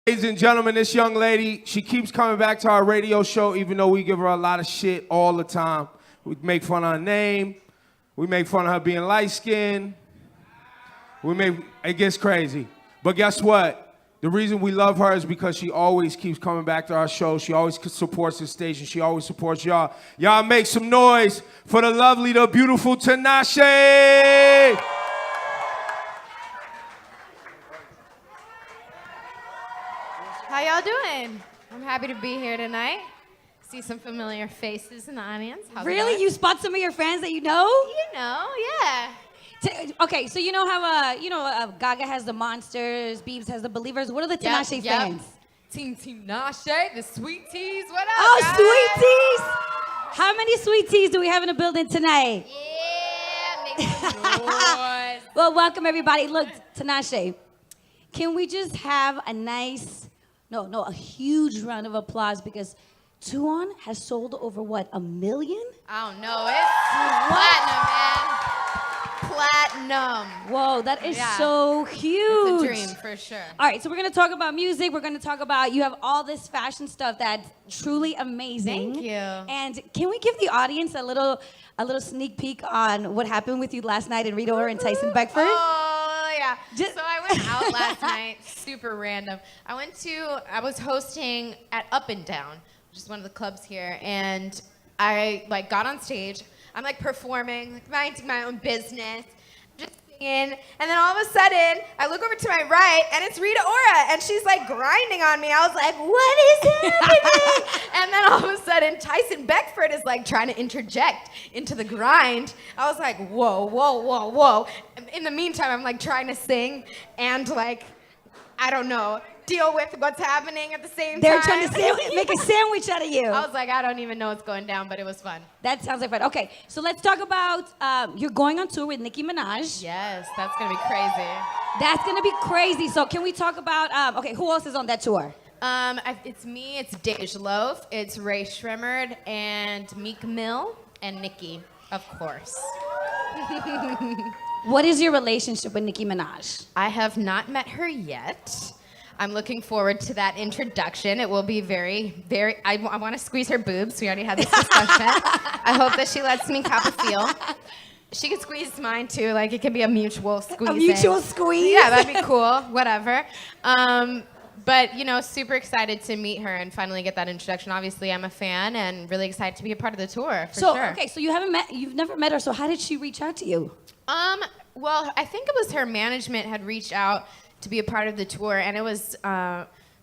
Ladies and gentlemen, this young lady, she keeps coming back to our radio show even though we give her a lot of shit all the time. We make fun of her name. We make fun of her being light-skinned. It gets crazy. But guess what? The reason we love her is because she always keeps coming back to our show. She always supports the station. She always supports y'all. Y'all make some noise for the lovely, the beautiful Tinashe! How y'all doing? I'm happy to be here tonight. See some familiar faces in the audience. How's Really? You spot some of your friends that you know? You know, yeah. Okay, so you know how Gaga has the Monsters, Biebs has the Believers. What are the Tinashe fans? Team Tinashe, the Sweet Teas. What up, Oh, guys? Sweet Teas! How many Sweet Teas do we have in the building tonight? Yeah, make some noise. Well, welcome everybody. Look, Tinashe, can we just have a a huge round of applause because Tuon has sold over what, 1 million? I don't know. It's platinum. Whoa, that is so huge. It's a dream for sure. All right, so we're gonna talk about music. We're gonna talk about, you have all this fashion stuff that's truly amazing. Thank you. And can we give the audience a little sneak peek on what happened with you last night in Rita and Tyson Beckford? Oh, yeah. So I went out last night, super random. I was hosting at Up and Down, which is one of the clubs here, and I got on stage. I'm performing, minding my own business, just singing, and then all of a sudden, I look over to my right, and it's Rita Ora, and she's grinding on me. I was like, what is happening? And then all of a sudden, Tyson Beckford is trying to interject into the grind. I was like, whoa, whoa, whoa, whoa. In the meantime, I'm trying to sing and I don't know, deal with what's happening at the same time. They're trying to make a sandwich out of you. I was I don't even know what's going down, but it was fun. That sounds like fun. Okay, so let's talk about, you're going on tour with Nicki Minaj. Yes, that's going to be crazy. That's going to be crazy. So can we talk about, okay, who else is on that tour? It's me, it's Dej Loaf, it's Ray Shremmerd, and Meek Mill, and Nicki, of course. What is your relationship with Nicki Minaj? I have not met her yet. I'm looking forward to that introduction. It will be very, very, I want to squeeze her boobs. We already had this discussion. I hope that she lets me cop a feel. She could squeeze mine too. It can be a mutual squeeze. A mutual squeeze? Yeah, that'd be cool. Whatever. But, super excited to meet her and finally get that introduction. Obviously, I'm a fan and really excited to be a part of the tour, for sure. Okay, so you've never met her, so how did she reach out to you? Well, I think it was her management had reached out to be a part of the tour, and it was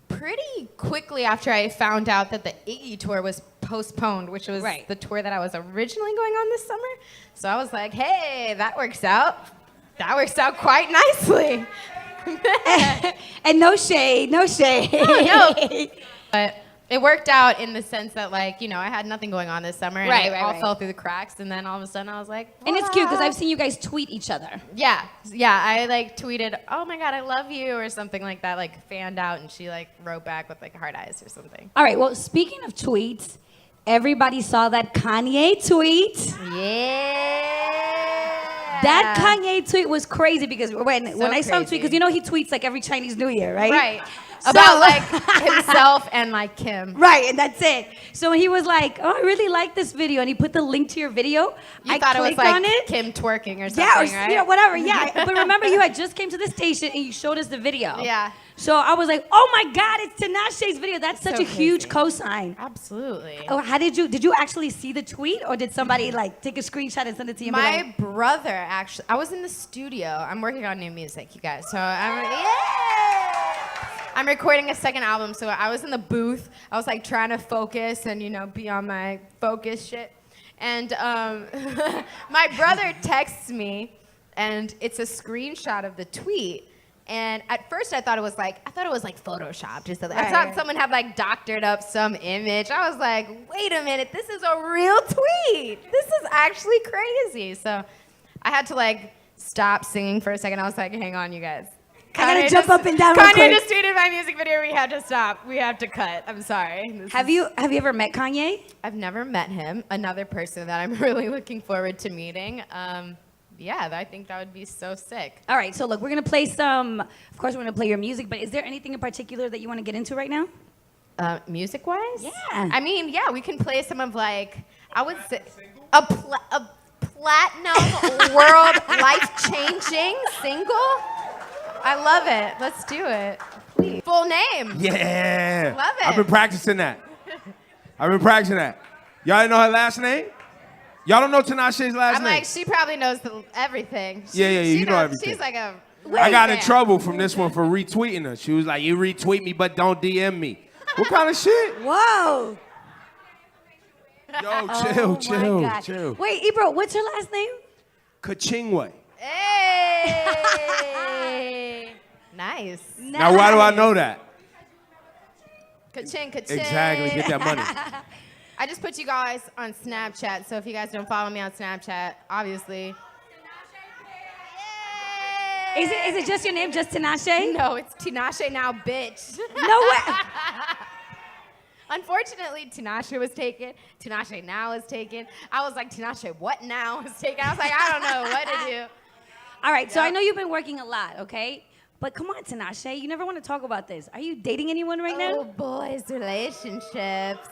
pretty quickly after I found out that the Iggy tour was postponed, which was the tour that I was originally going on this summer. So I was like, hey, that works out. That works out quite nicely. And no shade. No. But it worked out in the sense that, I had nothing going on this summer, and it all fell through the cracks, and then all of a sudden I was like, wow. And it's cute, because I've seen you guys tweet each other. Yeah, I, tweeted, oh my God, I love you, or something like that, fanned out, and she, wrote back with, heart eyes or something. All right, well, speaking of tweets, everybody saw that Kanye tweet. Yeah. That Kanye tweet was crazy, because when I saw him tweet, because he tweets, every Chinese New Year, right? Right. About himself and Kim. Right, and that's it. So he was like, "Oh, I really like this video," and he put the link to your video. I thought it was on it. Kim twerking or something, right? Whatever. Yeah, but remember, you had just came to the station and you showed us the video. Yeah. So I was like, "Oh my God, it's Tinashe's video." That's such a huge cosign. Absolutely. Oh, how did you actually see the tweet, or did somebody take a screenshot and send it to you? My brother actually. I was in the studio. I'm working on new music, you guys. So I'm recording a second album, so I was in the booth. I was trying to focus and be on my focus shit. And my brother texts me, and it's a screenshot of the tweet. And at first I thought it was photoshopped or something. I thought someone had doctored up some image. I was like, wait a minute, this is a real tweet. This is actually crazy. So I had to stop singing for a second. I was like, hang on, you guys. I gotta jump up and down real quick. Kanye just tweeted my music video. We had to stop. We have to cut. I'm sorry. Have you ever met Kanye? I've never met him. Another person that I'm really looking forward to meeting. yeah, I think that would be so sick. All right, so look, we're gonna play some. Of course, we're gonna play your music, but is there anything in particular that you want to get into right now? Music-wise? Yeah. I mean, yeah, we can play some of like, I would say, a platinum world life-changing single. I love it. Let's do it. Please. Full name. Yeah. Love it. I've been practicing that. Y'all didn't know her last name? Y'all don't know Tinashe's last I'm name? like, she probably knows everything. Yeah, you know everything. She's like a. I got in fan. trouble from this one for retweeting her. She was like, you retweet me, but don't DM me. What kind of shit? Whoa. Yo, Oh chill, my God. chill. Wait, Ebro, what's her last name? Kachingwe. Hey. Nice. Now, why do I know that? Ka-ching, ka-ching. Exactly, get that money. I just put you guys on Snapchat, so if you guys don't follow me on Snapchat, obviously. Is it just your name, just Tinashe? No, it's Tinashe now, bitch. No way. Unfortunately, Tinashe was taken. Tinashe now is taken. I was like, Tinashe what now is taken? I was like, I don't know what to do. All right, so I know you've been working a lot, okay? But come on, Tinashe, you never want to talk about this. Are you dating anyone right Oh, now? boys, relationships.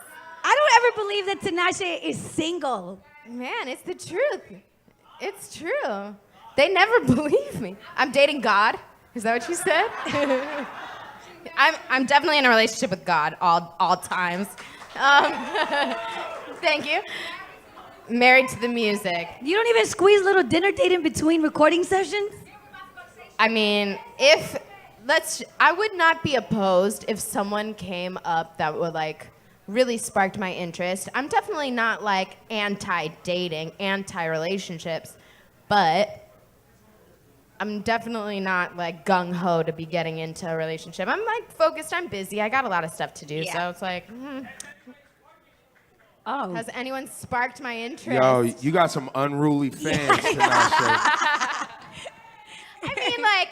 I don't ever believe that Tinashe is single. Man, it's the truth. It's true. They never believe me. I'm dating God. Is that what you said? I'm definitely in a relationship with God all times. Thank you. Married to the music. You don't even squeeze a little dinner date in between recording sessions? I mean, I would not be opposed if someone came up that would like really sparked my interest. I'm definitely not like anti-dating, anti-relationships, but I'm definitely not like gung-ho to be getting into a relationship. I'm like focused, I'm busy, I got a lot of stuff to do, so it's like, Oh. has anyone sparked my interest? Yo, you got some unruly fans, Tinashe. I mean, like,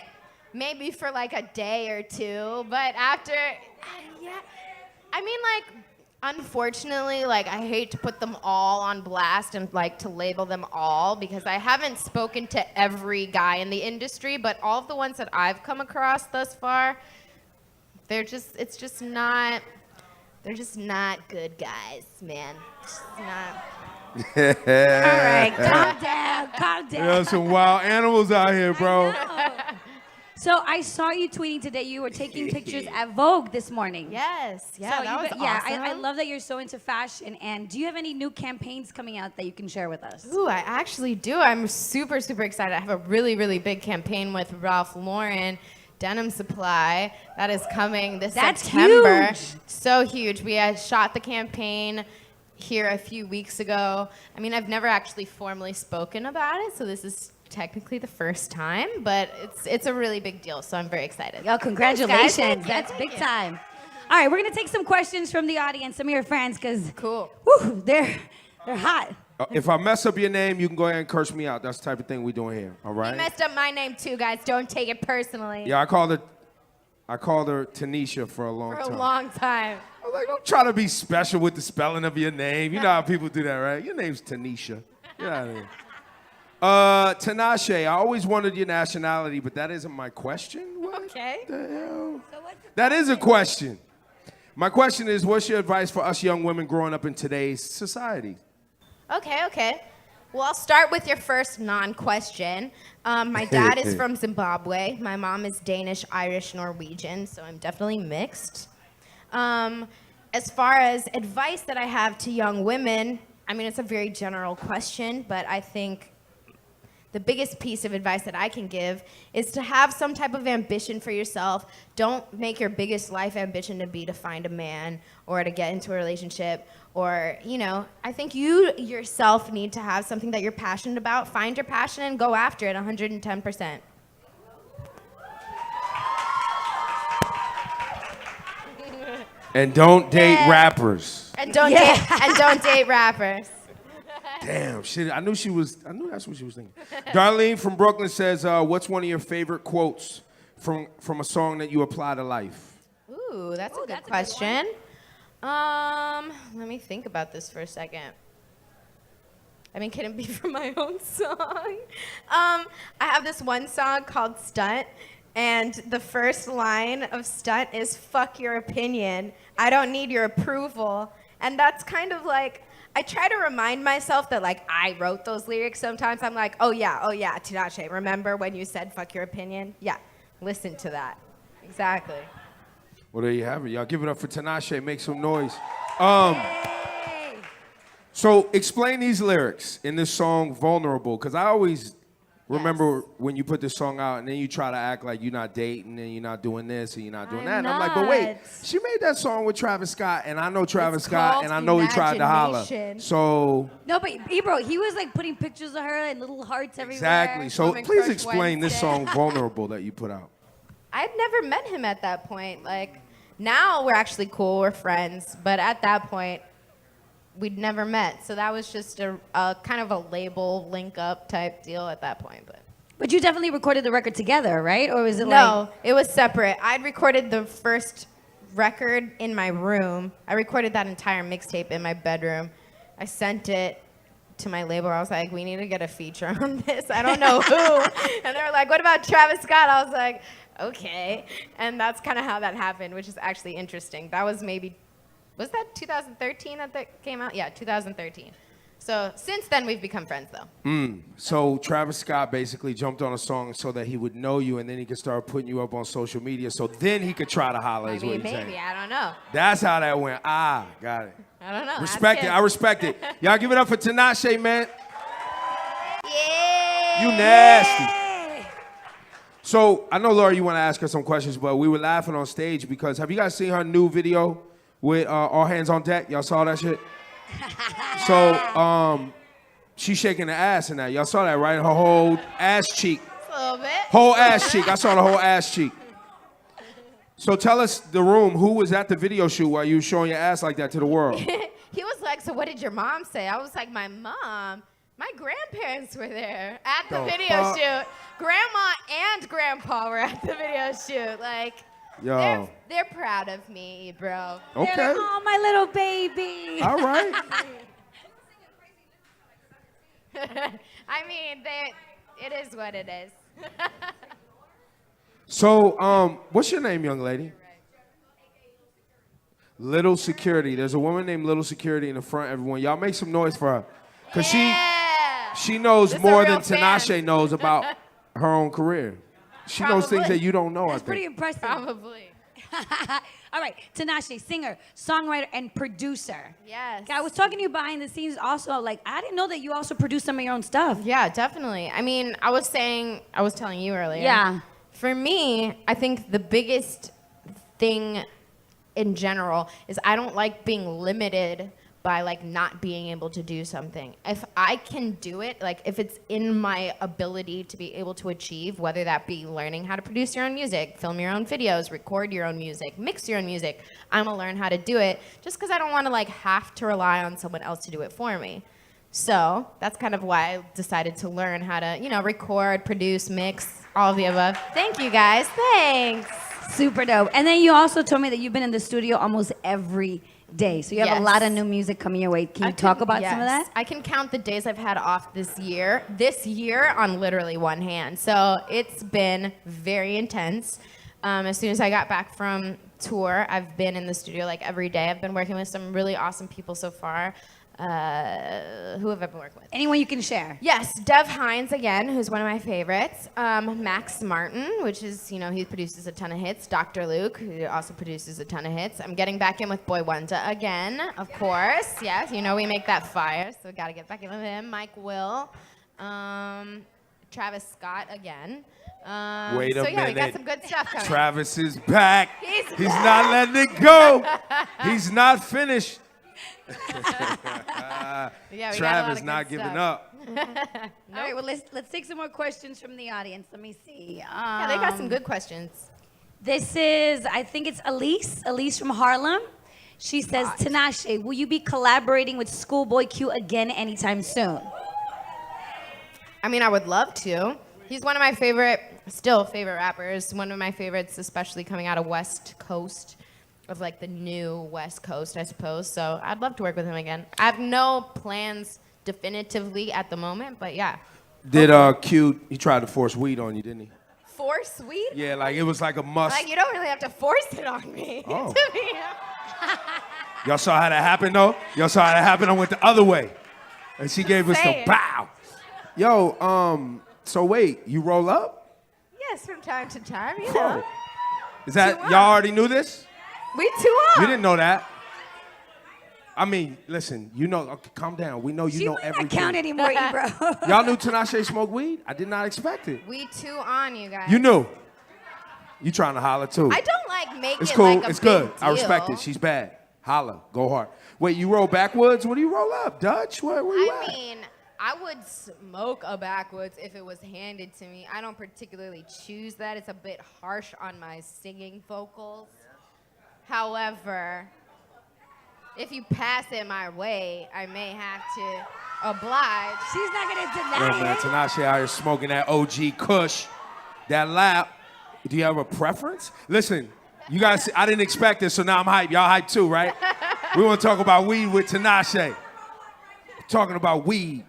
maybe for like a day or two, but after, yeah. I mean, like, unfortunately, like, I hate to put them all on blast and like to label them all because I haven't spoken to every guy in the industry, but all of the ones that I've come across thus far, they're just not good guys, man. Just not. All right, calm down, calm down. There's some wild animals out here, bro. So I saw you tweeting today. You were taking pictures at Vogue this morning. Yes, yeah, So that was awesome. I love that you're so into fashion. And do you have any new campaigns coming out that you can share with us? Ooh, I actually do. I'm super, super excited. I have a really, really big campaign with Ralph Lauren Denim Supply that is coming this September. Huge. So huge. We had shot the campaign here a few weeks ago. I mean, I've never actually formally spoken about it, so this is technically the first time, but it's a really big deal, so I'm very excited. Yo, congratulations. Thanks, guys. That's Thank big you. time. All right, we're going to take some questions from the audience, some of your friends, because Cool. they're hot. If I mess up your name, you can go ahead and curse me out. That's the type of thing we're doing here, all You right? messed up my name too, guys. Don't take it personally. Yeah, I called her Tanisha for a long For a time. long time. I was like, don't try to be special with the spelling of your name. You know how people do that, right? Your name's Tanisha. Get out of here. Tinashe, I always wanted your nationality, but that isn't my question. What Okay. the hell? That is a question. My question is, what's your advice for us young women growing up in today's society? Okay. Well, I'll start with your first non-question. My dad is from Zimbabwe. My mom is Danish, Irish, Norwegian, so I'm definitely mixed. As far as advice that I have to young women, I mean, it's a very general question, but I think the biggest piece of advice that I can give is to have some type of ambition for yourself. Don't make your biggest life ambition to be to find a man or to get into a relationship or, you know, I think you yourself need to have something that you're passionate about. Find your passion and go after it 110%. And don't date rappers. And don't date rappers. Damn, shit. I knew that's what she was thinking. Darlene from Brooklyn says, what's one of your favorite quotes from a song that you apply to life? Ooh, that's a good that's a good question. Let me think about this for a second. I mean, can it be from my own song? I have this one song called Stunt, and the first line of Stunt is, fuck your opinion. I don't need your approval. And that's kind of like, I try to remind myself that, like, I wrote those lyrics sometimes. I'm like, oh yeah, Tinashe, remember when you said fuck your opinion? Yeah, listen to that. Exactly. Well, there you have it. Y'all give it up for Tinashe. Make some noise. So explain these lyrics in this song, Vulnerable, because I always remember when you put this song out and then you try to act like you're not dating and you're not doing this and you're not doing that. And I'm like, but wait, she made that song with Travis Scott, and I know Travis Scott, and I know he tried to holler. So no, but Ebro, he was like putting pictures of her and little hearts everywhere. Exactly. So please explain this song, Vulnerable, that you put out. I'd never met him at that point. Like, now we're actually cool, we're friends, but at that point, we'd never met. So that was just a kind of a label link up type deal at that point. But you definitely recorded the record together, right? Or was it No, it was separate. I'd recorded the first record in my room. I recorded that entire mixtape in my bedroom. I sent it to my label. I was like, we need to get a feature on this. I don't know who. And they were like, what about Travis Scott? I was like, okay. And that's kind of how that happened, which is actually interesting. That was was that 2013 that came out? Yeah, 2013. So since then, we've become friends, though. So Travis Scott basically jumped on a song so that he would know you, and then he could start putting you up on social media, so then he could try to holler, is what you're saying. Maybe, I don't know. That's how that went. Got it. I don't know. Respect it. I respect it. Y'all give it up for Tinashe, man. Yeah. You nasty. So I know, Laura, you want to ask her some questions, but we were laughing on stage because have you guys seen her new video with All Hands on Deck? Y'all saw that shit? So she's shaking the ass in that. Y'all saw that, right? Her whole ass cheek. Just a little bit. Whole ass cheek. I saw the whole ass cheek. So tell us, the room, who was at the video shoot while you were showing your ass like that to the world? He was like, so what did your mom say? I was like, my mom? My grandparents were there at the video shoot. Grandma and Grandpa were at the video shoot. Like, Yo. They're proud of me, bro. Okay. Oh, my little baby. All right. I mean, it is what it is. So, what's your name, young lady? Little Security. There's a woman named Little Security in the front, everyone. Y'all make some noise for her. Because she knows more than Tinashe knows about her own career. She knows things that you don't know, That's pretty impressive. Probably. All right, Tinashe, singer, songwriter, and producer. Yes. I was talking to you behind the scenes also, like, I didn't know that you also produce some of your own stuff. Yeah, definitely. I mean, I was telling you earlier. Yeah. For me, I think the biggest thing in general is I don't like being limited by like not being able to do something. If I can do it, like if it's in my ability to be able to achieve, whether that be learning how to produce your own music, film your own videos, record your own music, mix your own music, I'm gonna learn how to do it just because I don't wanna like have to rely on someone else to do it for me. So that's kind of why I decided to learn how to, record, produce, mix, all of the above. Thank you guys, thanks. Super dope. And then you also told me that you've been in the studio almost every day. So you have a lot of new music coming your way. Can you talk about some of that? I can count the days I've had off this year on literally one hand. So it's been very intense. As soon as I got back from tour, I've been in the studio like every day. I've been working with some really awesome people so far. Who have I been working with? Anyone you can share. Yes, Dev Hines again, who's one of my favorites. Max Martin, which is, he produces a ton of hits. Dr. Luke, who also produces a ton of hits. I'm getting back in with Boy Wonder again, of course. Yes, we make that fire, so we gotta get back in with him. Mike Will, Travis Scott again. Wait a minute. We got some good stuff coming. Travis is back. He's not letting it go. He's not finished. Travis not giving up. All right, well, let's take some more questions from the audience. Let me see. Yeah, they got some good questions. This is, I think it's Elise from Harlem. She says, Tinashe, will you be collaborating with Schoolboy Q again anytime soon? I mean, I would love to. He's one of my favorite rappers. One of my favorites, especially coming out of West Coast. Of like the new West Coast, I suppose. So I'd love to work with him again. I have no plans definitively at the moment, but yeah. Did Q, he tried to force weed on you, didn't he? Force weed? Yeah, like it was like a must. Like, you don't really have to force it on me. Oh. To be Y'all saw how that happened, though? Y'all saw how that happened? I went the other way. And she gave us the Saying. bow. Yo, so wait, you roll up? Yes, from time to time, you Oh. know. Is that, 2-1. y'all already knew this? We 2-1. We didn't know that. I mean, listen, you know, okay, calm down. We know you She know might everything. not count anymore, bro. Y'all knew Tinashe smoked weed? I did not expect it. We 2-on, you guys. You knew. You trying to holler too. I don't like make It's it cool. like a It's good. big I respect deal. it. She's bad. Holla. Go hard. Wait, you roll backwoods? What do you roll up, Dutch? Where you I at? mean, I would smoke a backwoods if it was handed to me. I don't particularly choose that. It's a bit harsh on my singing vocals. However, if you pass it my way, I may have to oblige. She's not gonna Yo, deny man, it. Tinashe out here smoking that OG Kush, that lap. Do you have a preference? Listen, you guys, I didn't expect this, so now I'm hyped. Y'all hyped too, right? We want to talk about weed with Tinashe. Talking about weed.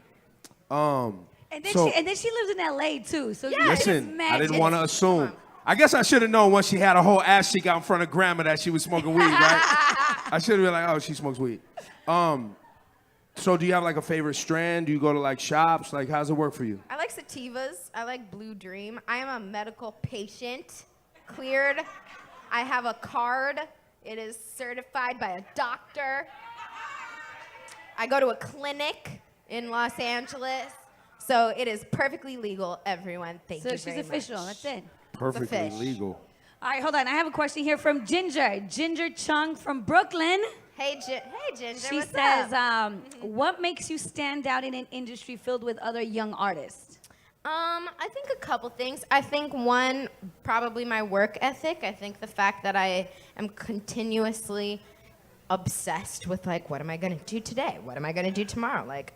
And then, So- she lives in LA too. So you Listen, just I didn't imagine. want to assume. I guess I should have known once she had a whole ass cheek out in front of grandma that she was smoking weed, right? I should have been like, oh, she smokes weed. So do you have like a favorite strand? Do you go to like shops? Like, how's it work for you? I like sativas. I like Blue Dream. I am a medical patient, cleared. I have a card. It is certified by a doctor. I go to a clinic in Los Angeles. So it is perfectly legal, everyone. Thank So you she's very official. much. That's it. Perfectly fish. legal. All right, hold on. I have a question here from Ginger. Ginger Chung from Brooklyn. Hey, Ginger, She what's says, up? what makes you stand out in an industry filled with other young artists? I think a couple things. I think one, probably my work ethic. I think the fact that I am continuously obsessed with like, what am I gonna do today? What am I gonna do tomorrow? Like,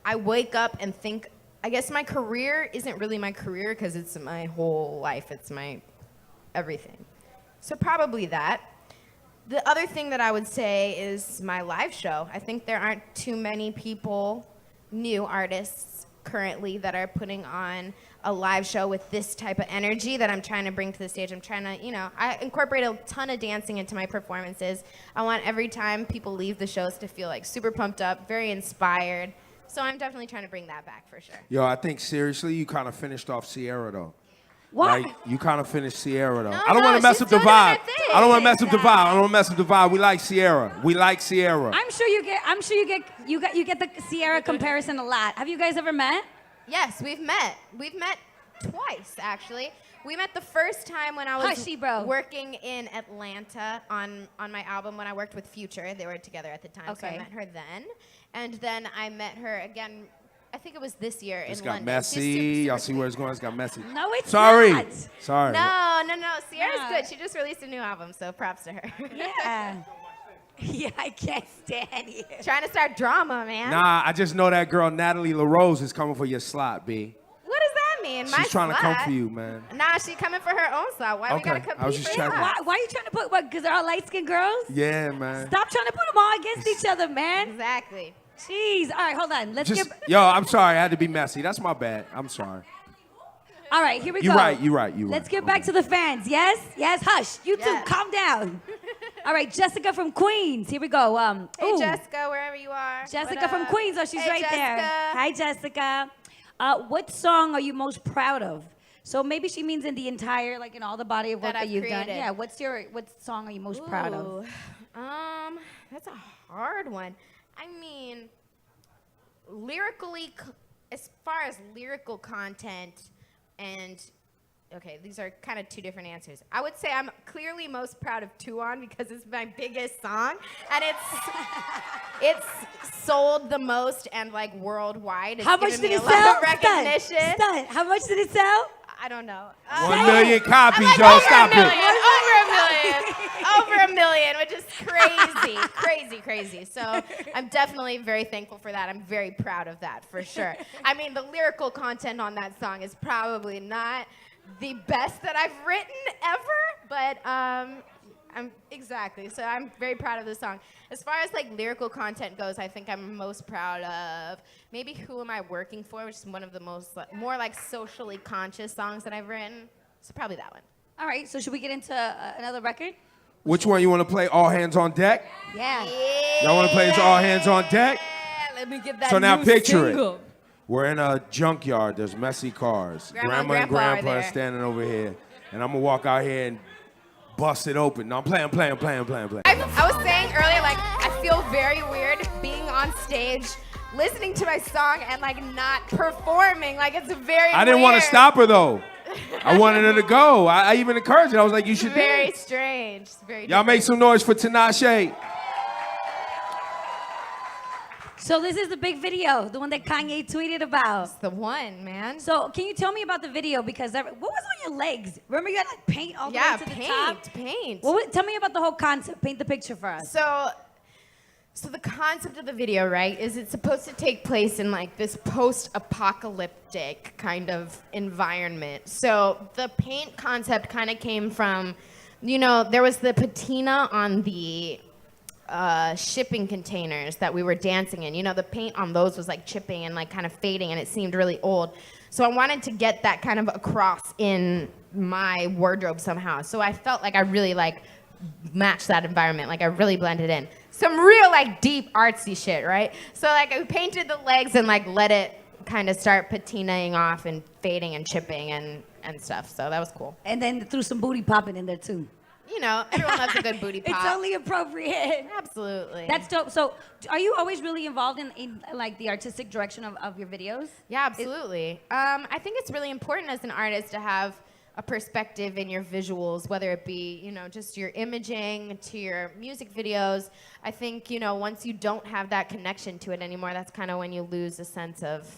I wake up and think, I guess my career isn't really my career because it's my whole life. It's my everything. So probably that. The other thing that I would say is my live show. I think there aren't too many people, new artists currently, that are putting on a live show with this type of energy that I'm trying to bring to the stage. I'm trying to, I incorporate a ton of dancing into my performances. I want every time people leave the shows to feel like super pumped up, very inspired. So I'm definitely trying to bring that back for sure. Yo, I think seriously, you kind of finished off Sierra though. What? Like, you kind of finished Sierra though. No, I don't want to mess she's up the still doing vibe. her thing. I don't want to mess up the vibe. I don't want to mess up the vibe. We like Sierra. We like Sierra. I'm sure you get the Sierra comparison a lot. Have you guys ever met? Yes, we've met. We've met twice, actually. We met the first time when I was Hushy, bro. working in Atlanta on my album when I worked with Future. They were together at the time, so I Okay. met her then. And then I met her again, I think it was this year It's in got London. messy. She's super, Y'all super see where it's going? It's got messy. No, it's Sorry. not. Sorry. No. Sierra's No. good. She just released a new album, so props to her. Yeah. Yeah, I can't stand you. Trying to start drama, man. Nah, I just know that girl Natalie LaRose is coming for your slot, B. What does that mean? She's trying to come for you, man. Nah, she coming for her own slot. Why we Okay, gotta compete I was just for checking. slots? Why are you trying to put, what, because they're all light-skinned girls? Yeah, man. Stop trying to put them all against each other, man. Exactly. Jeez. All right, hold on. Let's Just, get... yo, I'm sorry. I had to be messy. That's my bad. I'm sorry. All right, here we You go. right, you right. Let's get back to the fans. Yes? Yes, hush. You two, Yes. calm down. All right, Jessica from Queens. Here we go. Hey, ooh, Jessica, wherever you are. Jessica What from up? Queens. Oh, she's Hey, right there. Jessica. Hi, Jessica. What song are you most proud of? So maybe she means in the entire, like in all the body of work That that I've you've done. created. Yeah. What song are you most proud of? Ooh, that's a hard one. I mean, as far as lyrical content and, okay, these are kind of two different answers. I would say I'm clearly most proud of 2-on because it's my biggest song and it's sold the most and like worldwide. It's How much given did me it a lot sell? of recognition. Stunt. How much did it sell? I don't know. 1 million copies, like y'all. over Stop a million, it. over a million, which is crazy. So I'm definitely very thankful for that. I'm very proud of that, for sure. I mean, the lyrical content on that song is probably not the best that I've written ever, but Exactly. So I'm very proud of this song. As far as like lyrical content goes, I think I'm most proud of maybe "Who Am I Working For," which is one of the more like socially conscious songs that I've written. So probably that one. All right, so should we get into another record? Which one you want to play? All Hands on Deck? Yeah. Y'all want to play this All Hands on Deck? Yeah, let me get that. So now new picture single. it. We're in a junkyard. There's messy cars. Grandma and and Grandpa are Grandpa are there. standing over here. And I'm going to walk out here and bust it open. No, I'm playing. I was saying earlier, like, I feel very weird being on stage, listening to my song and like not performing. Like it's very I didn't want to weird. stop her, though. I wanted her to go. I even encouraged her. I was like, you should Very dance. strange. It's very Y'all make some noise for Tinashe. So this is the big video, the one that Kanye tweeted about. It's the one, man. So can you tell me about the video? Because what was on your legs? Remember you had like paint all the way to the top? paint. Tell me about the whole concept. Paint the picture for us. So the concept of the video, right, is it's supposed to take place in like this post-apocalyptic kind of environment. So the paint concept kind of came from, there was the patina on the shipping containers that we were dancing in. The paint on those was like chipping and like kind of fading, and it seemed really old. So I wanted to get that kind of across in my wardrobe somehow. So I felt like I really like matched that environment. Like I really blended in. Some real like deep artsy shit, right? So like I painted the legs and like let it kind of start patinaing off and fading and chipping and stuff. So that was cool. And then threw some booty popping in there too. Everyone loves a good booty pop. It's only appropriate. Absolutely. That's dope. So are you always really involved in like the artistic direction of your videos? Yeah, absolutely. I think it's really important as an artist to have a perspective in your visuals, whether it be, just your imaging to your music videos. I think, once you don't have that connection to it anymore, that's kind of when you lose a sense of,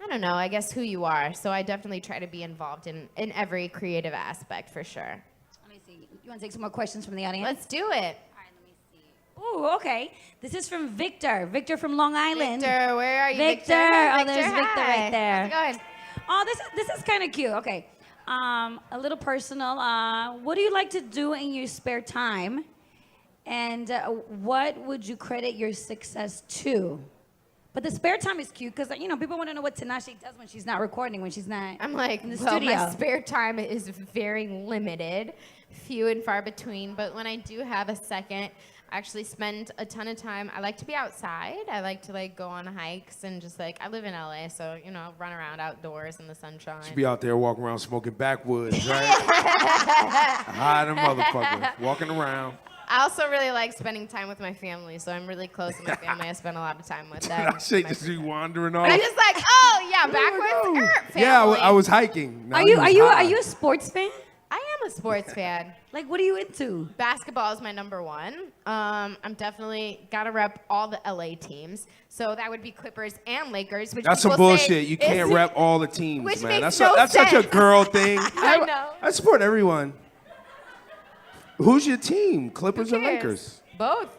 I don't know, I guess who you are. So I definitely try to be involved in every creative aspect for sure. Let me see. You want to take some more questions from the audience? Let's do it. All right, let me see. Ooh, okay. This is from Victor. Victor from Long Island. Victor, where are you, Victor. Oh, there's Victor right there. How's it going? Oh, this is kind of cute. Okay. A little personal. What do you like to do in your spare time? And what would you credit your success to? But the spare time is cute because, people want to know what Tinashe does when she's not recording, when she's not I'm like, in the well, studio. my spare time is very limited, few and far between. But when I do have a second, I actually spend a ton of time. I like to be outside. I like to go on hikes and just I live in LA, so run around outdoors in the sunshine. She be out there walking around smoking backwoods, right? Hide a motherfucker. Walking around. I also really like spending time with my family, so I'm really close to my family. I spend a lot of time with them. I say just be wandering off. I just oh yeah, backwards. Family. Yeah, I was hiking. No, Are he was you high. a sports fan? I am a sports fan. Like, what are you into? Basketball is my number one. I'm definitely gotta rep all the LA teams. So that would be Clippers and Lakers. Which That's some people say bullshit. You can't is- rep all the teams, which man. makes That's no such a sense. girl thing. I know. I support everyone. Who's your team? Clippers Who or cares? Lakers? Both.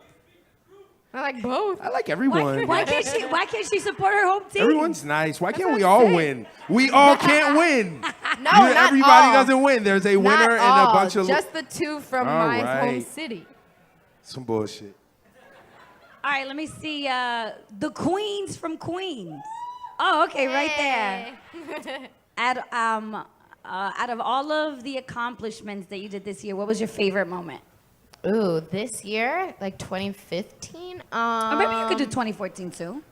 I like both. I like everyone. Why can't she support her home team? Everyone's nice. Why can't what we I'm all saying. win? We all can't win. No, not everybody all. doesn't win. There's a winner Not and all, a bunch of just the two from All my home right. city. some bullshit. All right, let me see. The Queens from Queens. Oh, okay, right there. Out of all of the accomplishments that you did this year, what was your favorite moment? Ooh, this year, like 2015. Or maybe you could do 2014 too.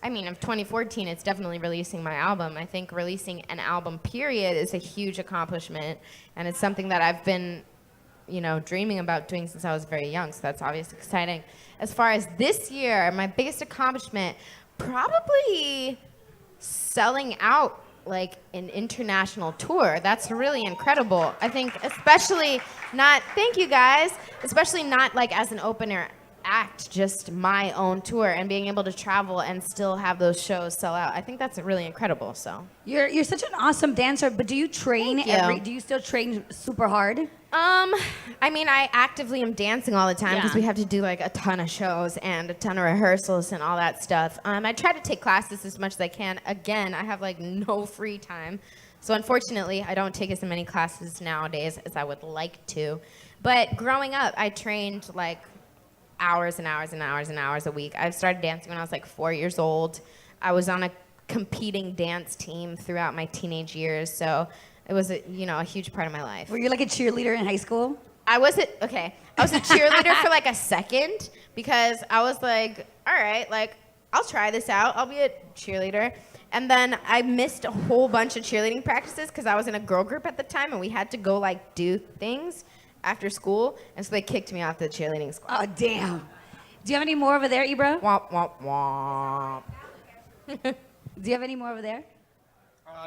I mean, of 2014, it's definitely releasing my album. I think releasing an album, period, is a huge accomplishment, and it's something that I've been, dreaming about doing since I was very young. So that's obviously exciting. As far as this year, my biggest accomplishment, probably selling out like an international tour. That's really incredible. I think especially not, thank you guys, especially not like as an opener act, just my own tour and being able to travel and still have those shows sell out. I think that's really incredible. So You're such an awesome dancer, but do you train Thank you. do you still train super hard? I mean, I actively am dancing all the time because Yeah. we have to do like a ton of shows and a ton of rehearsals and all that stuff. I try to take classes as much as I can. Again, I have like no free time. So unfortunately, I don't take as many classes nowadays as I would like to. But growing up, I trained like hours and hours and hours and hours a week. I started dancing when I was like 4 years old. I was on a competing dance team throughout my teenage years, so it was a huge part of my life. Were you like a cheerleader in high school? I was a cheerleader for like a second because I was like, all right, like I'll try this out. I'll be a cheerleader. And then I missed a whole bunch of cheerleading practices because I was in a girl group at the time and we had to go like do things after school, and so they kicked me off the cheerleading squad. Oh, damn. Do you have any more over there, Ibra? Womp, womp, womp. Do you have any more over there?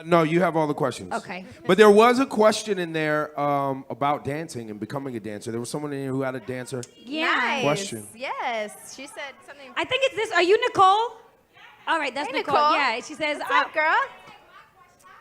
No, you have all the questions. Okay. But there was a question in there about dancing and becoming a dancer. There was someone in here who had a dancer. Yeah. Nice. Question. Yes. She said something. I think it's this. Are you Nicole? All right, that's Hey, Nicole. Nicole. Yeah, she says, What's up, girl?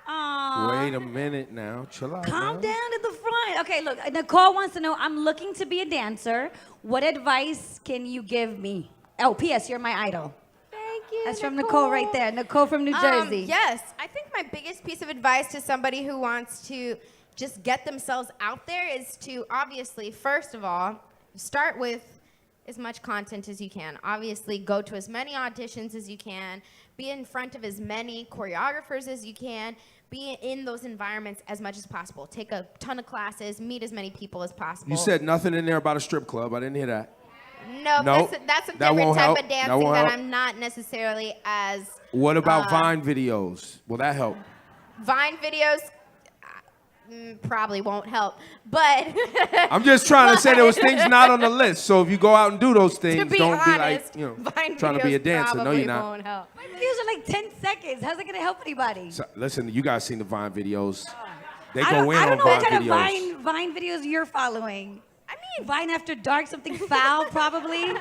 Wait a minute now. Chill out. Calm man. down at the front. Okay, look, Nicole wants to know, I'm looking to be a dancer. What advice can you give me? Oh, P.S., you're my idol. Thank you, That's from Nicole right there. Nicole from New Jersey. Yes. I think my biggest piece of advice to somebody who wants to just get themselves out there is to obviously, first of all, start with as much content as you can. Obviously, go to as many auditions as you can. Be in front of as many choreographers as you can. Be in those environments as much as possible. Take a ton of classes. Meet as many people as possible. You said nothing in there about a strip club. I didn't hear that. No, Nope. that's a That different won't type help. of That dancing won't that help. I'm not necessarily as... What about Vine videos? Will that help? Vine videos probably won't help, but... I'm just trying to say there was things not on the list. So if you go out and do those things, to be don't honest, be like, Vine trying to be a videos dancer. No, probably you're not. won't help. My views are like 10 seconds. How's it going to help anybody? So, listen, you guys seen the Vine videos. They I go don't, in I don't on know what Vine kind videos. of Vine videos you're following. I mean, Vine After Dark, something foul, probably.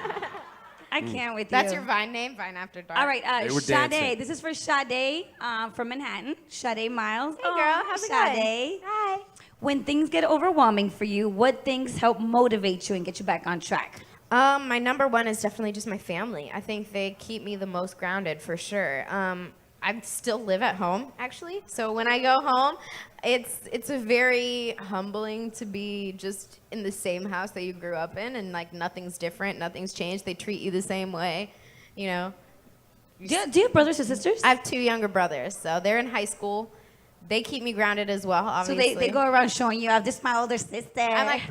I can't with you. that's your Vine name, Vine After Dark. All right, They were Sade. dancing. This is for Sade from Manhattan. Sade Miles. Hey, girl. How's it going? Sade. Hi. When things get overwhelming for you, what things help motivate you and get you back on track? My number one is definitely just my family. I think they keep me the most grounded for sure. I still live at home actually, so when I go home, it's a very humbling to be just in the same house that you grew up in, and like nothing's different, nothing's changed. They treat you the same way, you know. Do you have brothers or sisters? I have 2 younger brothers, so they're in high school. They keep me grounded as well, so obviously. they go around showing you, this is my older sister. I'm like,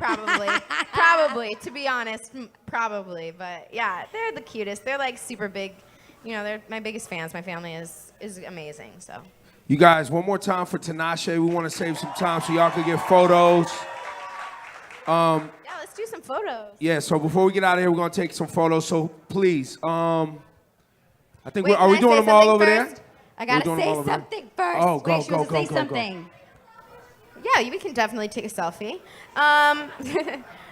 probably, to be honest, probably. But yeah, they're the cutest. They're like super big. You know, they're my biggest fans. My family is amazing, so. You guys, one more time for Tinashe. We want to save some time so y'all can get photos. Yeah, let's do some photos. Yeah, so before we get out of here, we're going to take some photos. So please, I think Wait, are we can I doing say them all something over first? there? I gotta We're doing them all say over there? something first. Oh, go, Wait, she go, wants go, to say go, something. Yeah, we can definitely take a selfie.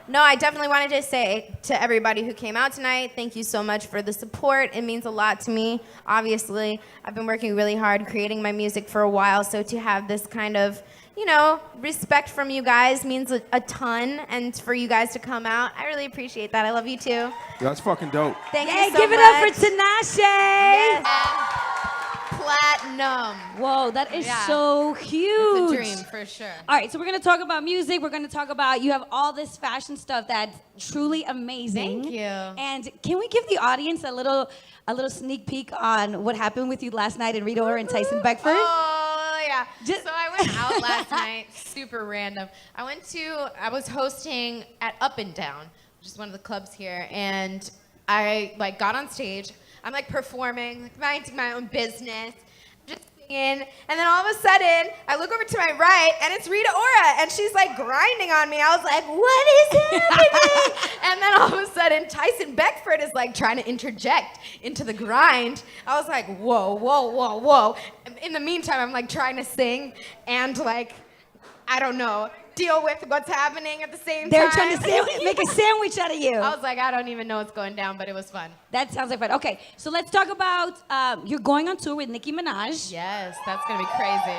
No, I definitely wanted to say to everybody who came out tonight, thank you so much for the support. It means a lot to me. Obviously, I've been working really hard creating my music for a while, so to have this kind of, respect from you guys means a ton, and for you guys to come out, I really appreciate that. I love you too. That's fucking dope. Thank Yay, you so give it much. up for Tinashe. Yes. Platinum. Whoa, that is Yeah. so huge. It's a dream for sure. All right, so we're going to talk about music. We're going to talk about, you have all this fashion stuff that's truly amazing. Thank you. And can we give the audience a little sneak peek on what happened with you last night in Rita and Tyson Beckford? Oh, yeah. Just- So I went out last night, super random. I was hosting at Up and Down, which is one of the clubs here, and I got on stage. I'm performing, minding my own business, just singing, and then all of a sudden, I look over to my right, and it's Rita Ora, and she's grinding on me. I was like, what is happening? And then all of a sudden, Tyson Beckford is trying to interject into the grind. I was like, whoa, whoa, whoa, whoa. In the meantime, I'm trying to sing and I don't know, deal with what's happening at the same They're time. trying to make a sandwich out of you. I was like, I don't even know what's going down, but it was fun. That sounds like fun. Okay, so let's talk about, you're going on tour with Nicki Minaj. Yes, that's gonna be crazy.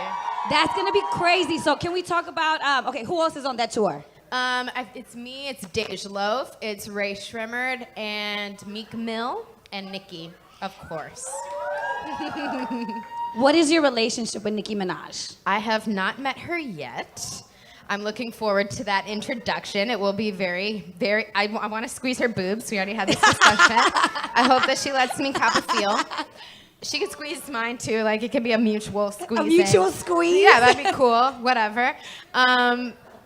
That's going to be crazy. So can we talk about, okay, who else is on that tour? It's me, it's Dej Loaf, it's Ray Shremmerd, and Meek Mill, and Nicki, of course. What is your relationship with Nicki Minaj? I have not met her yet. I'm looking forward to that introduction. It will be very, very. I want to squeeze her boobs. We already had this discussion. I hope that she lets me cop a feel. She could squeeze mine too. Like, it can be a mutual squeeze. A mutual squeeze? Yeah, that'd be cool. Whatever.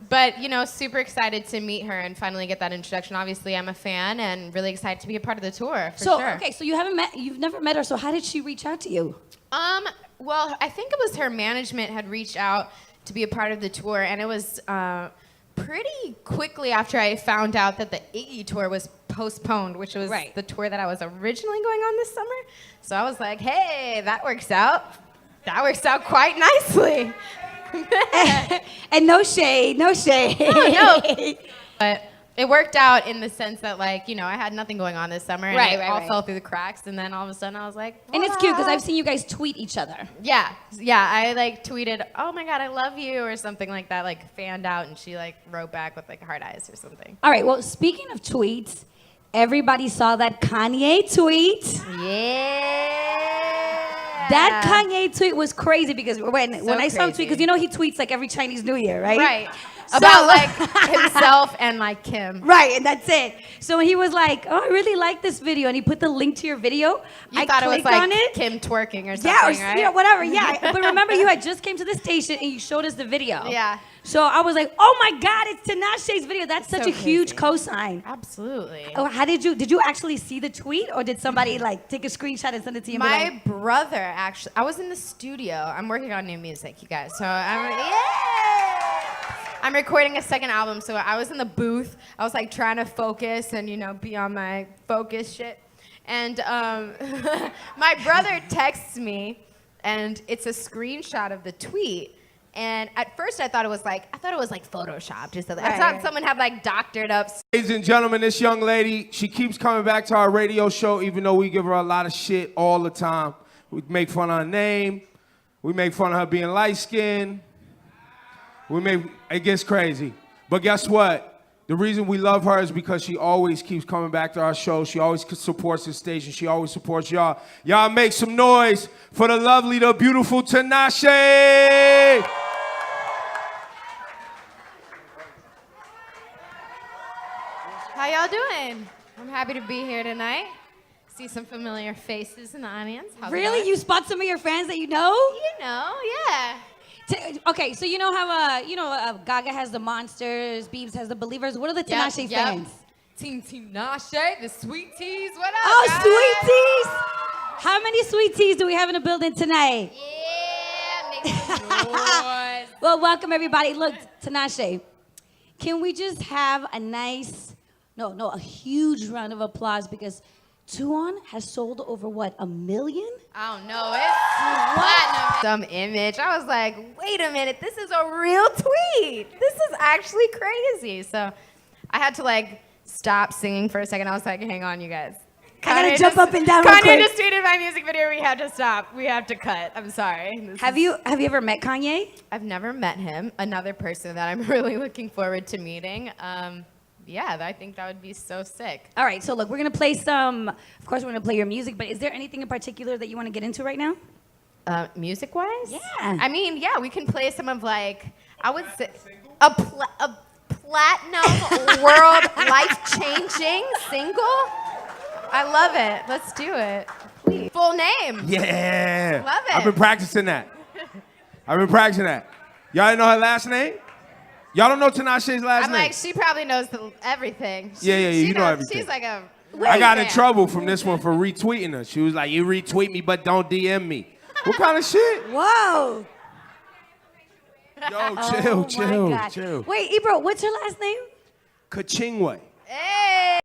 But, you know, super excited to meet her and finally get that introduction. Obviously, I'm a fan and really excited to be a part of the tour, for sure. Okay, so you've never met her, so how did she reach out to you? Well, I think it was her management had reached out to be a part of the tour, and it was pretty quickly after I found out that the Iggy tour was postponed, which was the tour that I was originally going on this summer. So I was like, hey, that works out. That works out quite nicely. And no shade, no shade. No. But it worked out in the sense that, like, you know, I had nothing going on this summer, and it all fell through the cracks, and then all of a sudden I was like, and it's cute because I've seen you guys tweet each other. Yeah, I like tweeted, oh my God, I love you, or something like that, like fanned out, and she like wrote back with like heart eyes or something. All right, well, speaking of tweets, everybody saw that Kanye tweet. Yeah. That Kanye tweet was crazy because when I saw him tweet, because you know he tweets like every Chinese New Year, right? Right. About like himself and like Kim. Right, and that's it. So he was like, oh, I really like this video, and he put the link to your video. I thought it was like Kim twerking or something, right? Yeah, whatever, yeah. But remember, you had just came to the station and you showed us the video. Yeah. So I was like, oh my God, it's Tinashe's video. That's such So a huge crazy. cosign. Absolutely. Oh, how did you actually see the tweet, or did somebody like take a screenshot and send it to you? My brother actually, I was in the studio. I'm working on new music, you guys. So I'm recording a second album, so I was in the booth. I was like trying to focus and, you know, be on my focus shit. And my brother texts me, and it's a screenshot of the tweet. And at first I thought it was like Photoshop. I thought someone had like doctored up. Ladies and gentlemen, this young lady, she keeps coming back to our radio show, even though we give her a lot of shit all the time. We make fun of her name. We make fun of her being light-skinned. It gets crazy. But guess what? The reason we love her is because she always keeps coming back to our show. She always supports the station. She always supports y'all. Y'all make some noise for the lovely, the beautiful Tinashe. How y'all doing? I'm happy to be here tonight. See some familiar faces in the audience. How's it Really? going? You spot some of your fans that you know? You know, yeah. Okay, so you know how Gaga has the Monsters, Biebs has the Believers. What are the Tinashe fans? Team Tinashe, the Sweet Teas. What up, Oh, guys? Sweet Teas! How many Sweet Teas do we have in the building tonight? Yeah, make some noise. Well, welcome everybody. Look, Tinashe, can we just have a a huge round of applause because Tuon has sold over what, 1 million? I don't know. It's platinum. Some image. I was like, wait a minute. This is a real tweet. This is actually crazy. So I had to like stop singing for a second. I was like, hang on, you guys. I gotta jump up and down real Kanye quick. just tweeted my music video. We have to stop. We have to cut. I'm sorry. Have you ever met Kanye? I've never met him. Another person that I'm really looking forward to meeting. Yeah, I think that would be so sick. All right, so look, we're gonna play some. Of course, we're gonna play your music. But is there anything in particular that you want to get into right now? Music-wise? Yeah. I mean, yeah, we can play some of like, I would say, a platinum world life-changing single. I love it. Let's do it. Please. Full name. Yeah. Love it. I've been practicing that. Y'all didn't know her last name? Y'all don't know Tinashe's last I'm name? like, she probably knows everything. Yeah, She you know knows, everything. She's like a I got in fan. trouble from this one for retweeting her. She was like, you retweet me, but don't DM me. What kind of shit? Whoa! Yo, Oh my God. chill. Wait, Ebro, what's her last name? Kachingwe. Hey.